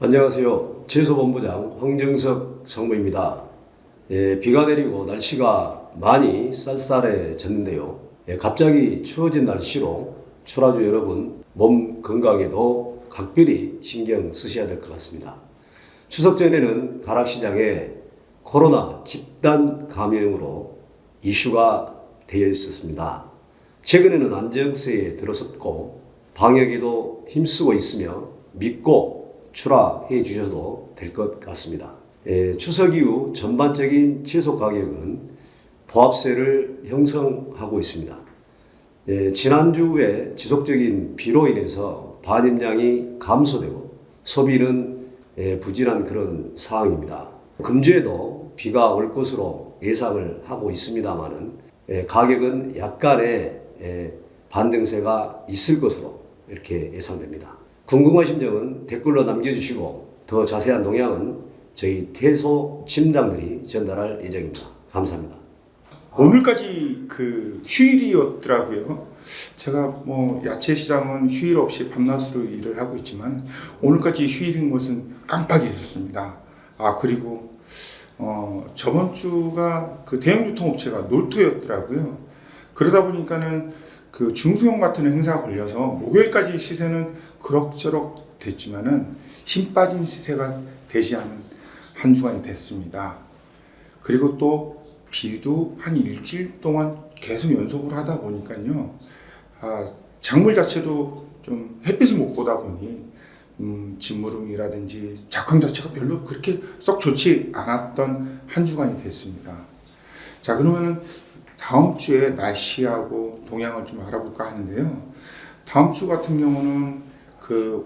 안녕하세요. 채소본부장 황정석 상무입니다. 비가 내리고 날씨가 많이 쌀쌀해졌는데요. 갑자기 추워진 날씨로 출하주 여러분 몸 건강에도 각별히 신경 쓰셔야 될 것 같습니다. 추석 전에는 가락시장에 코로나 집단 감염으로 이슈가 되어 있었습니다. 최근에는 안정세에 들어섰고 방역에도 힘쓰고 있으며 믿고 출하해 주셔도 될 것 같습니다. 추석 이후 전반적인 채소 가격은 보합세를 형성하고 있습니다. 지난주에 지속적인 비로 인해서 반입량이 감소되고 소비는 부진한 그런 상황입니다. 금주에도 비가 올 것으로 예상을 하고 있습니다만은 가격은 약간의 반등세가 있을 것으로 이렇게 예상됩니다. 궁금하신 점은 댓글로 남겨주시고 더 자세한 동향은 저희 태소 팀장들이 전달할 예정입니다. 감사합니다. 오늘까지 휴일이었더라고요. 제가 야채 시장은 휴일 없이 밤낮으로 일을 하고 있지만 오늘까지 휴일인 것은 깜빡 잊었습니다. 그리고 저번 주가 대형 유통업체가 놀토였더라고요. 그러다 보니까는 중소형 같은 행사가 걸려서 목요일까지 시세는 그럭저럭 됐지만은 힘 빠진 시세가 되지 않은 한 주간이 됐습니다. 그리고 또 비도 한 일주일 동안 계속 연속으로 하다 보니까요. 작물 자체도 좀 햇빛을 못 보다 보니 진무름이라든지 작황 자체가 별로 그렇게 썩 좋지 않았던 한 주간이 됐습니다. 자, 그러면 다음 주에 날씨하고 동향을 좀 알아볼까 하는데요. 다음 주 같은 경우는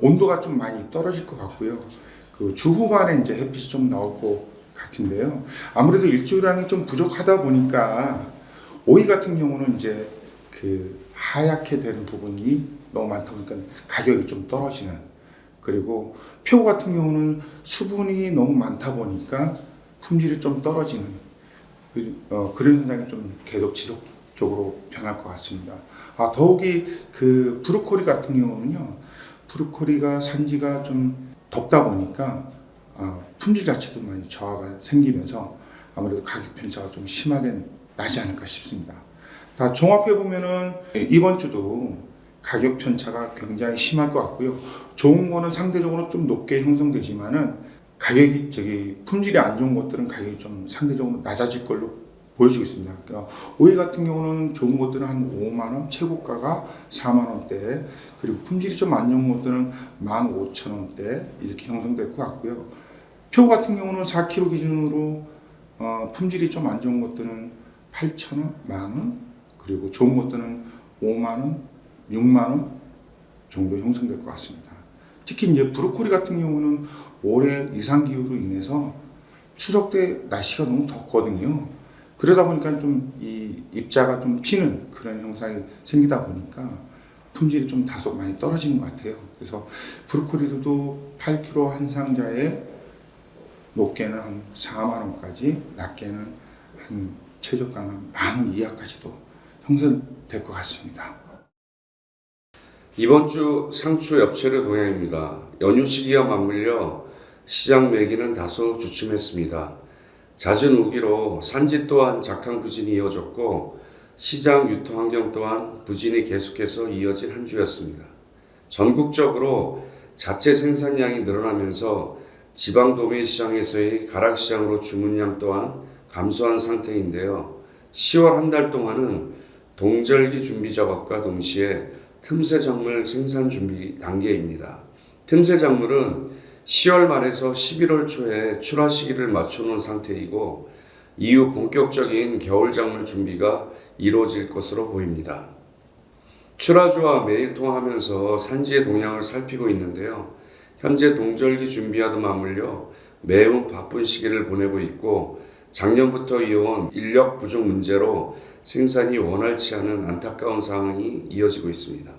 온도가 좀 많이 떨어질 것 같고요. 주 후반에 이제 햇빛이 좀 나올 것 같은데요. 아무래도 일조량이 좀 부족하다 보니까 오이 같은 경우는 이제 하얗게 되는 부분이 너무 많다 보니까 가격이 좀 떨어지는, 그리고 표 같은 경우는 수분이 너무 많다 보니까 품질이 좀 떨어지는 그런 현상이 좀 계속 지속적으로 변할 것 같습니다. 더욱이 브로콜리 같은 경우는요, 브로콜리가 산지가 좀 덥다 보니까 품질 자체도 많이 저하가 생기면서 아무래도 가격 편차가 좀 심하게 나지 않을까 싶습니다. 다 종합해 보면은 이번 주도 가격 편차가 굉장히 심할 것 같고요. 좋은 거는 상대적으로 좀 높게 형성되지만은 가격이 품질이 안 좋은 것들은 가격이 좀 상대적으로 낮아질 걸로 보여지고 있습니다. 그러니까 오이 같은 경우는 좋은 것들은 한 5만 원, 최고가가 4만 원대, 그리고 품질이 좀 안 좋은 것들은 15,000원대 이렇게 형성될 것 같고요. 표 같은 경우는 4kg 기준으로 품질이 좀 안 좋은 것들은 8,000원, 만원, 그리고 좋은 것들은 5만 원, 6만 원 정도 형성될 것 같습니다. 특히 이제 브로콜리 같은 경우는 올해 이상기후로 인해서 추석 때 날씨가 너무 덥거든요. 그러다 보니까 좀 이 입자가 좀 피는 그런 현상이 생기다 보니까 품질이 좀 다소 많이 떨어지는 것 같아요. 그래서 브로콜리도 8kg 한 상자에 높게는 한 4만 원까지, 낮게는 한 최저가는 만 원 이하까지도 형성될 것 같습니다. 이번 주 상추 엽채류 동향입니다. 연휴 시기와 맞물려 시장 매기는 다소 주춤했습니다. 잦은 우기로 산지 또한 작황 부진이 이어졌고 시장 유통 환경 또한 부진이 계속해서 이어진 한 주였습니다. 전국적으로 자체 생산량이 늘어나면서 지방 도매 시장에서의 가락시장으로 주문량 또한 감소한 상태인데요. 10월 한 달 동안은 동절기 준비 작업과 동시에 틈새 작물 생산 준비 단계입니다. 틈새 작물은 10월 말에서 11월 초에 출하 시기를 맞춰놓은 상태이고 이후 본격적인 겨울 작물 준비가 이루어질 것으로 보입니다. 출하주와 매일 통화하면서 산지의 동향을 살피고 있는데요. 현재 동절기 준비와도 맞물려 매우 바쁜 시기를 보내고 있고 작년부터 이어온 인력 부족 문제로 생산이 원활치 않은 안타까운 상황이 이어지고 있습니다.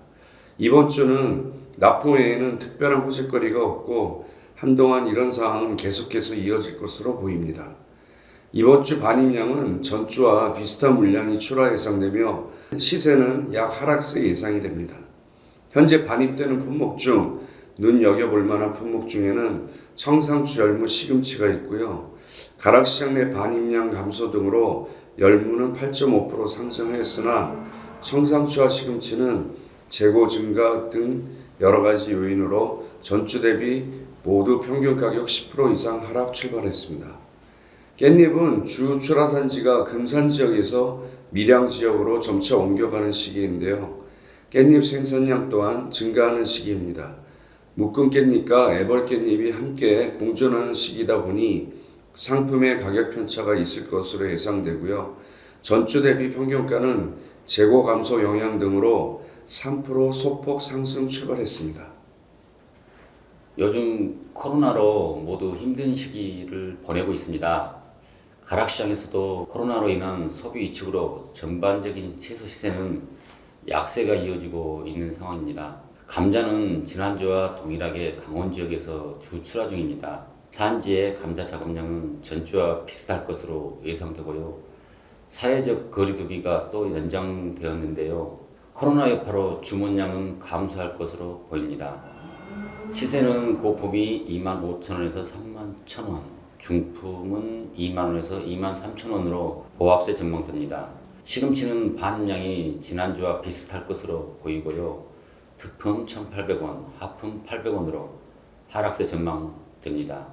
이번 주는 납품 외에는 특별한 호재거리가 없고 한동안 이런 상황은 계속해서 이어질 것으로 보입니다. 이번 주 반입량은 전주와 비슷한 물량이 출하 예상되며 시세는 약 하락세 예상이 됩니다. 현재 반입되는 품목 중 눈여겨볼 만한 품목 중에는 청상추 열무 시금치가 있고요. 가락시장 내 반입량 감소 등으로 열무는 8.5% 상승하였으나 청상추와 시금치는 재고 증가 등 여러 가지 요인으로 전주 대비 모두 평균 가격 10% 이상 하락 출발했습니다. 깻잎은 주 출하산지가 금산 지역에서 밀양 지역으로 점차 옮겨가는 시기인데요. 깻잎 생산량 또한 증가하는 시기입니다. 묶은 깻잎과 애벌 깻잎이 함께 공존하는 시기다 보니 상품의 가격 편차가 있을 것으로 예상되고요. 전주 대비 평균가는 재고 감소 영향 등으로 3% 소폭 상승 출발했습니다. 요즘 코로나로 모두 힘든 시기를 보내고 있습니다. 가락시장에서도 코로나로 인한 소비 위축으로 전반적인 채소 시세는 약세가 이어지고 있는 상황입니다. 감자는 지난주와 동일하게 강원 지역에서 주 출하 중입니다. 산지의 감자 작업량은 전주와 비슷할 것으로 예상되고요. 사회적 거리두기가 또 연장되었는데요. 코로나 여파로 주문량은 감소할 것으로 보입니다. 시세는 고품이 25,000원에서 31,000원, 중품은 20,000원에서 23,000원으로 보합세 전망됩니다. 시금치는 반입량이 지난주와 비슷할 것으로 보이고요. 특품 1,800원, 하품 800원으로 하락세 전망됩니다.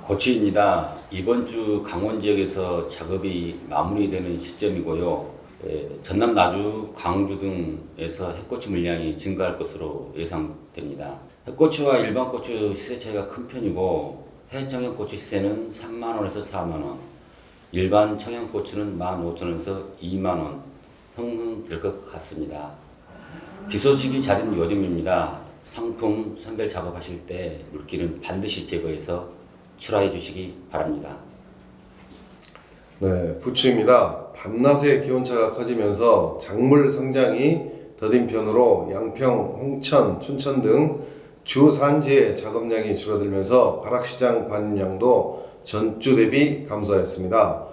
고추입니다. 이번 주 강원 지역에서 작업이 마무리되는 시점이고요. 전남, 나주, 광주 등에서 햇고추 물량이 증가할 것으로 예상됩니다. 햇고추와 일반 고추 시세 차이가 큰 편이고 해청양고추 시세는 3만원에서 4만원, 일반 청양고추는 15,000원에서 2만원 형성될 것 같습니다. 비 소식이 잦은 요즘입니다. 상품 선별 작업하실 때 물기는 반드시 제거해서 출하해 주시기 바랍니다. 네, 부추입니다. 밤낮의 기온차가 커지면서 작물 성장이 더딘 편으로 양평, 홍천, 춘천 등 주 산지의 작업량이 줄어들면서 가락시장 반입량도 전주 대비 감소했습니다.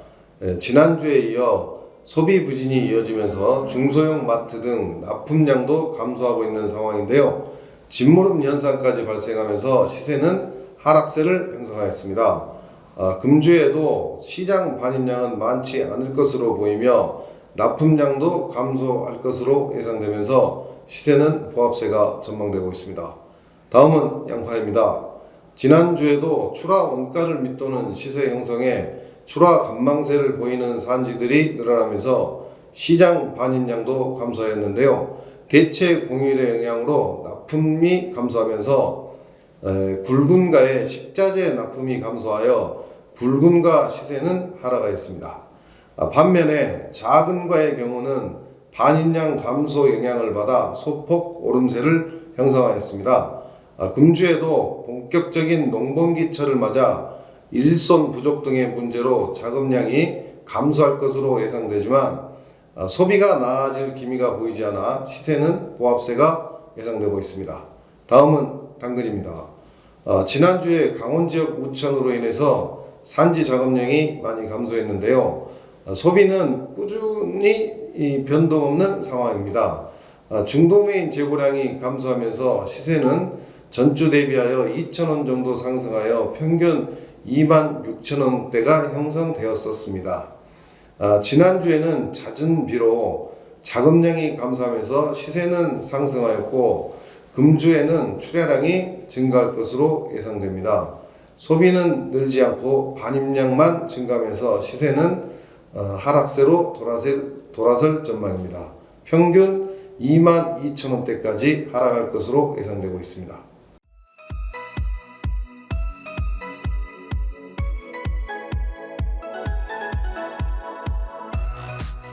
지난주에 이어 소비 부진이 이어지면서 중소형 마트 등 납품량도 감소하고 있는 상황인데요. 진무름 현상까지 발생하면서 시세는 하락세를 형성하였습니다. 금주에도 시장 반입량은 많지 않을 것으로 보이며 납품량도 감소할 것으로 예상되면서 시세는 보합세가 전망되고 있습니다. 다음은 양파입니다. 지난주에도 출하 원가를 밑도는 시세 형성에 출하 관망세를 보이는 산지들이 늘어나면서 시장 반입량도 감소했는데요. 대체 공휴일의 영향으로 납품이 감소하면서 굵은가의 식자재 납품이 감소하여 굵은가 시세는 하락하였습니다. 반면에 작은가의 경우는 반입량 감소 영향을 받아 소폭 오름세를 형성하였습니다. 금주에도 본격적인 농번기철을 맞아 일손 부족 등의 문제로 작업량이 감소할 것으로 예상되지만 소비가 나아질 기미가 보이지 않아 시세는 보합세가 예상되고 있습니다. 다음은 당근입니다. 지난주에 강원 지역 우천으로 인해서 산지 작업량이 많이 감소했는데요. 소비는 꾸준히 변동 없는 상황입니다. 중도메인 재고량이 감소하면서 시세는 전주 대비하여 2,000원 정도 상승하여 평균 26,000원대가 형성되었었습니다. 지난주에는 잦은 비로 작업량이 감소하면서 시세는 상승하였고 금주에는 출하량이 증가할 것으로 예상됩니다. 소비는 늘지 않고 반입량만 증가하면서 시세는 하락세로 돌아설 전망입니다. 평균 22,000원대까지 하락할 것으로 예상되고 있습니다.